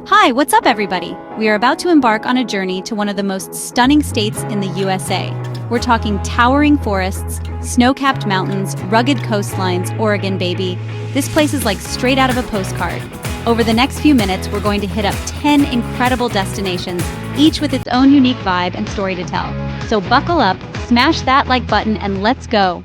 Hi, what's up everybody? We are about to embark on a journey to one of the most stunning states in the USA. We're talking towering forests, snow-capped mountains, rugged coastlines, Oregon baby. This place is like straight out of a postcard. Over the next few minutes, we're going to hit up 10 incredible destinations, each with its own unique vibe and story to tell. So buckle up, smash that like button, and let's go.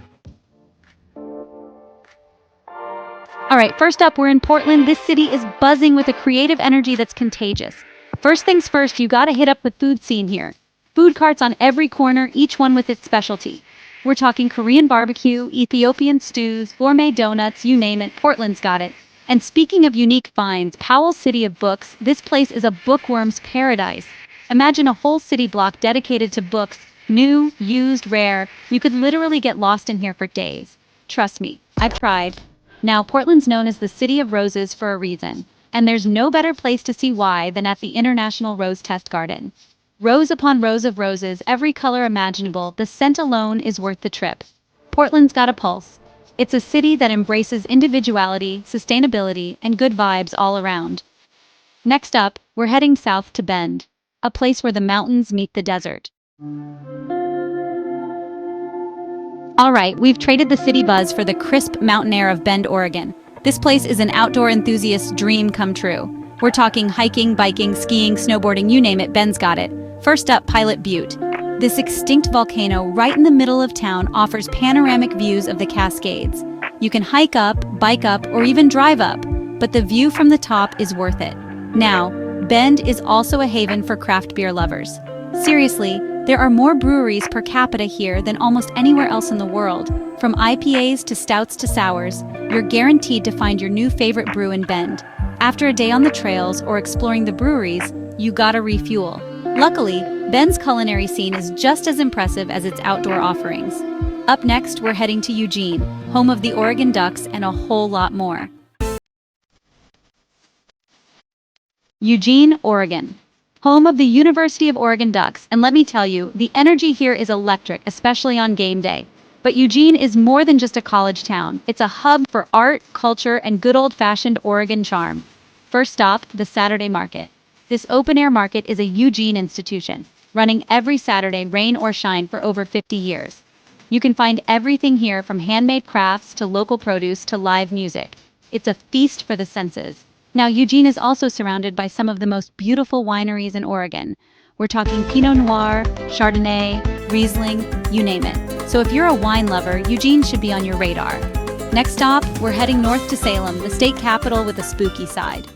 Alright, first up, we're in Portland. This city is buzzing with a creative energy that's contagious. First things first, you gotta hit up the food scene here. Food carts on every corner, each one with its specialty. We're talking Korean barbecue, Ethiopian stews, gourmet donuts, you name it, Portland's got it. And speaking of unique finds, Powell's City of Books, this place is a bookworm's paradise. Imagine a whole city block dedicated to books, new, used, rare. You could literally get lost in here for days. Trust me, I've tried. Now, Portland's known as the City of Roses for a reason, and there's no better place to see why than at the International Rose Test Garden. Rows upon rows of roses, every color imaginable, the scent alone is worth the trip. Portland's got a pulse. It's a city that embraces individuality, sustainability, and good vibes all around. Next up, we're heading south to Bend, a place where the mountains meet the desert. All right, we've traded the city buzz for the crisp mountain air of Bend, Oregon. This place is an outdoor enthusiast's dream come true. We're talking hiking, biking, skiing, snowboarding, you name it, Bend's got it. First up, Pilot Butte. This extinct volcano right in the middle of town offers panoramic views of the Cascades. You can hike up, bike up, or even drive up, but the view from the top is worth it. Now, Bend is also a haven for craft beer lovers. Seriously, there are more breweries per capita here than almost anywhere else in the world. From IPAs to stouts to sours, you're guaranteed to find your new favorite brew in Bend. After a day on the trails or exploring the breweries, you gotta refuel. Luckily, Bend's culinary scene is just as impressive as its outdoor offerings. Up next, we're heading to Eugene, home of the Oregon Ducks and a whole lot more. Eugene, Oregon. Home of the University of Oregon Ducks, and let me tell you, the energy here is electric, especially on game day. But Eugene is more than just a college town. It's a hub for art, culture, and good old-fashioned Oregon charm. First stop, the Saturday Market. This open-air market is a Eugene institution, running every Saturday, rain or shine, for over 50 years. You can find everything here from handmade crafts to local produce to live music. It's a feast for the senses. Now, Eugene is also surrounded by some of the most beautiful wineries in Oregon. We're talking Pinot Noir, Chardonnay, Riesling, you name it. So if you're a wine lover, Eugene should be on your radar. Next stop, we're heading north to Salem, the state capital with a spooky side.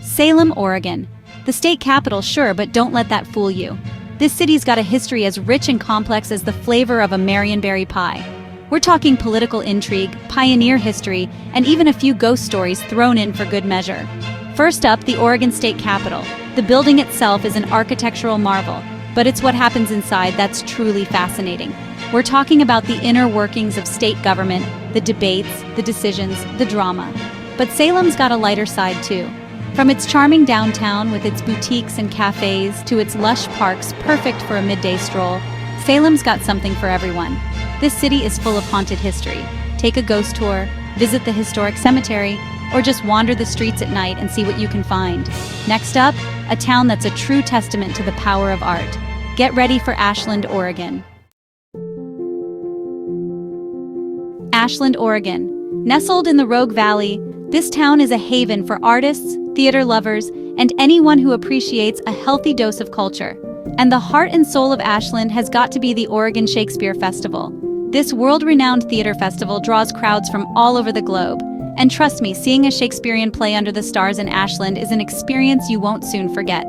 Salem, Oregon. The state capital, sure, but don't let that fool you. This city's got a history as rich and complex as the flavor of a Marionberry pie. We're talking political intrigue, pioneer history, and even a few ghost stories thrown in for good measure. First up, the Oregon State Capitol. The building itself is an architectural marvel, but it's what happens inside that's truly fascinating. We're talking about the inner workings of state government, the debates, the decisions, the drama. But Salem's got a lighter side too. From its charming downtown with its boutiques and cafes to its lush parks perfect for a midday stroll, Salem's got something for everyone. This city is full of haunted history. Take a ghost tour, visit the historic cemetery, or just wander the streets at night and see what you can find. Next up, a town that's a true testament to the power of art. Get ready for Ashland, Oregon. Ashland, Oregon. Nestled in the Rogue Valley, this town is a haven for artists, theater lovers, and anyone who appreciates a healthy dose of culture. And the heart and soul of Ashland has got to be the Oregon Shakespeare Festival. This world-renowned theater festival draws crowds from all over the globe. And trust me, seeing a Shakespearean play under the stars in Ashland is an experience you won't soon forget.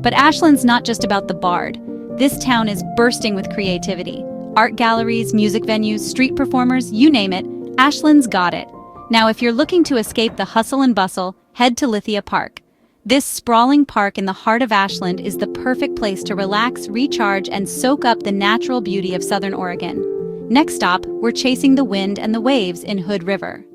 But Ashland's not just about the bard. This town is bursting with creativity. Art galleries, music venues, street performers, you name it, Ashland's got it. Now, if you're looking to escape the hustle and bustle, head to Lithia Park. This sprawling park in the heart of Ashland is the perfect place to relax, recharge, and soak up the natural beauty of Southern Oregon. Next stop, we're chasing the wind and the waves in Hood River.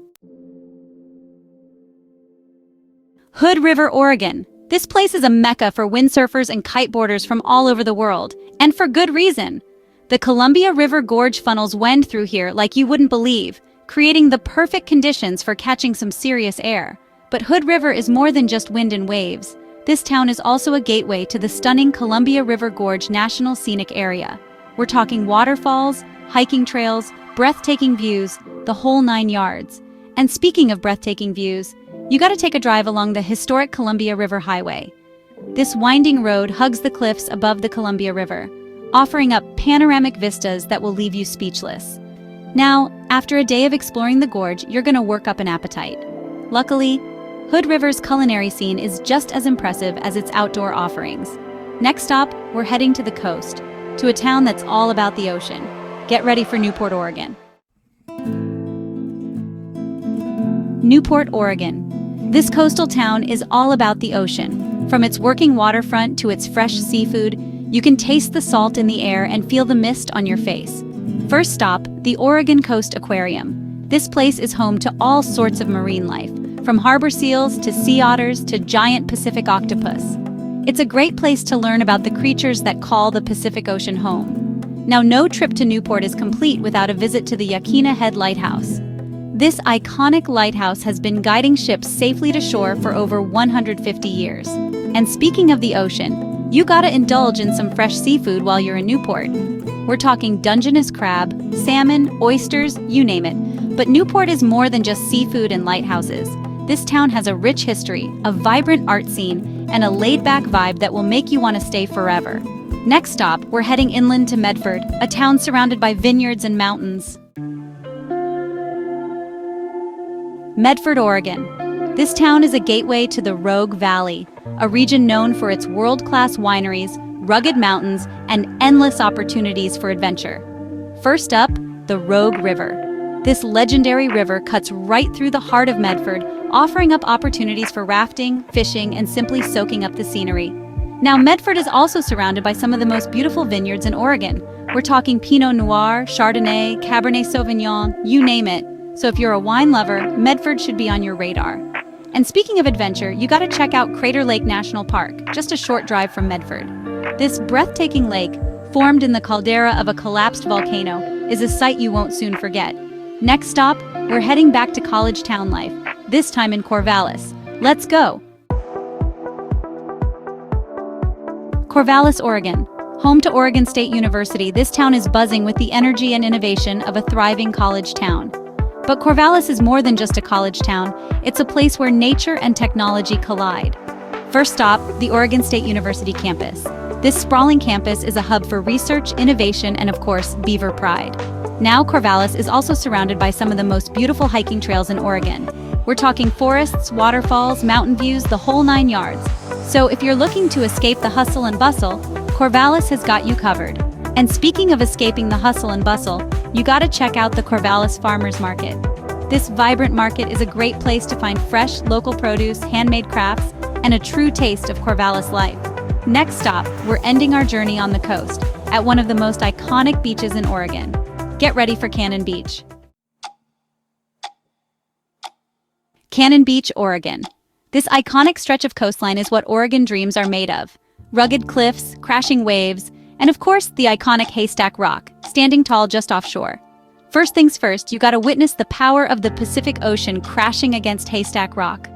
Hood River, Oregon. This place is a mecca for windsurfers and kiteboarders from all over the world, and for good reason. The Columbia River Gorge funnels wind through here like you wouldn't believe, creating the perfect conditions for catching some serious air. But Hood River is more than just wind and waves. This town is also a gateway to the stunning Columbia River Gorge National Scenic Area. We're talking waterfalls, hiking trails, breathtaking views, the whole 9 yards. And speaking of breathtaking views, you gotta take a drive along the historic Columbia River Highway. This winding road hugs the cliffs above the Columbia River, offering up panoramic vistas that will leave you speechless. Now, after a day of exploring the gorge, you're gonna work up an appetite. Luckily, Hood River's culinary scene is just as impressive as its outdoor offerings. Next stop, we're heading to the coast, to a town that's all about the ocean. Get ready for Newport, Oregon. Newport, Oregon. This coastal town is all about the ocean. From its working waterfront to its fresh seafood, you can taste the salt in the air and feel the mist on your face. First stop, the Oregon Coast Aquarium. This place is home to all sorts of marine life, from harbor seals to sea otters to giant Pacific octopus. It's a great place to learn about the creatures that call the Pacific Ocean home. Now, no trip to Newport is complete without a visit to the Yaquina Head Lighthouse. This iconic lighthouse has been guiding ships safely to shore for over 150 years. And speaking of the ocean, you gotta indulge in some fresh seafood while you're in Newport. We're talking Dungeness crab, salmon, oysters, you name it. But Newport is more than just seafood and lighthouses. This town has a rich history, a vibrant art scene, and a laid-back vibe that will make you want to stay forever. Next stop, we're heading inland to Medford, a town surrounded by vineyards and mountains. Medford, Oregon. This town is a gateway to the Rogue Valley, a region known for its world-class wineries, rugged mountains, and endless opportunities for adventure. First up, the Rogue River. This legendary river cuts right through the heart of Medford, offering up opportunities for rafting, fishing, and simply soaking up the scenery. Now, Medford is also surrounded by some of the most beautiful vineyards in Oregon. We're talking Pinot Noir, Chardonnay, Cabernet Sauvignon, you name it. So if you're a wine lover, Medford should be on your radar. And speaking of adventure, you gotta check out Crater Lake National Park, just a short drive from Medford. This breathtaking lake, formed in the caldera of a collapsed volcano, is a sight you won't soon forget. Next stop, we're heading back to college town life, this time in Corvallis. Let's go! Corvallis, Oregon. Home to Oregon State University, this town is buzzing with the energy and innovation of a thriving college town. But Corvallis is more than just a college town. It's a place where nature and technology collide. First stop, the Oregon State University campus. This sprawling campus is a hub for research, innovation, and of course, beaver pride. Now, Corvallis is also surrounded by some of the most beautiful hiking trails in Oregon. We're talking forests, waterfalls, mountain views, the whole 9 yards. So if you're looking to escape the hustle and bustle, Corvallis has got you covered. And speaking of escaping the hustle and bustle, you gotta check out the Corvallis Farmers Market. This vibrant market is a great place to find fresh, local produce, handmade crafts, and a true taste of Corvallis life. Next stop, we're ending our journey on the coast, at one of the most iconic beaches in Oregon. Get ready for Cannon Beach. Cannon Beach, Oregon. This iconic stretch of coastline is what Oregon dreams are made of. Rugged cliffs, crashing waves, and of course, the iconic Haystack Rock, standing tall just offshore. First things first, you gotta witness the power of the Pacific Ocean crashing against Haystack Rock.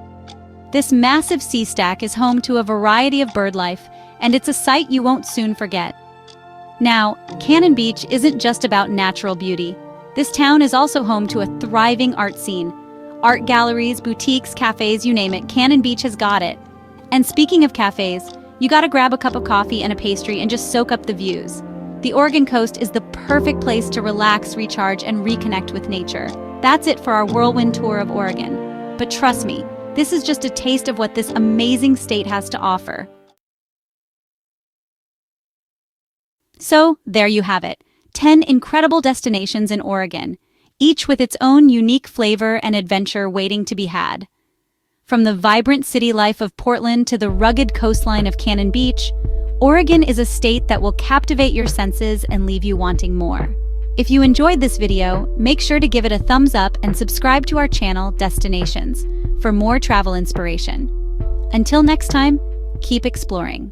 This massive sea stack is home to a variety of bird life, and it's a sight you won't soon forget. Now, Cannon Beach isn't just about natural beauty. This town is also home to a thriving art scene. Art galleries, boutiques, cafes, you name it, Cannon Beach has got it. And speaking of cafes, you gotta grab a cup of coffee and a pastry and just soak up the views. The Oregon coast is the perfect place to relax, recharge, and reconnect with nature. That's it for our whirlwind tour of Oregon. But trust me, this is just a taste of what this amazing state has to offer. So, there you have it. 10 incredible destinations in Oregon, each with its own unique flavor and adventure waiting to be had. From the vibrant city life of Portland to the rugged coastline of Cannon Beach, Oregon is a state that will captivate your senses and leave you wanting more. If you enjoyed this video, make sure to give it a thumbs up and subscribe to our channel, Destinations, for more travel inspiration. Until next time, keep exploring.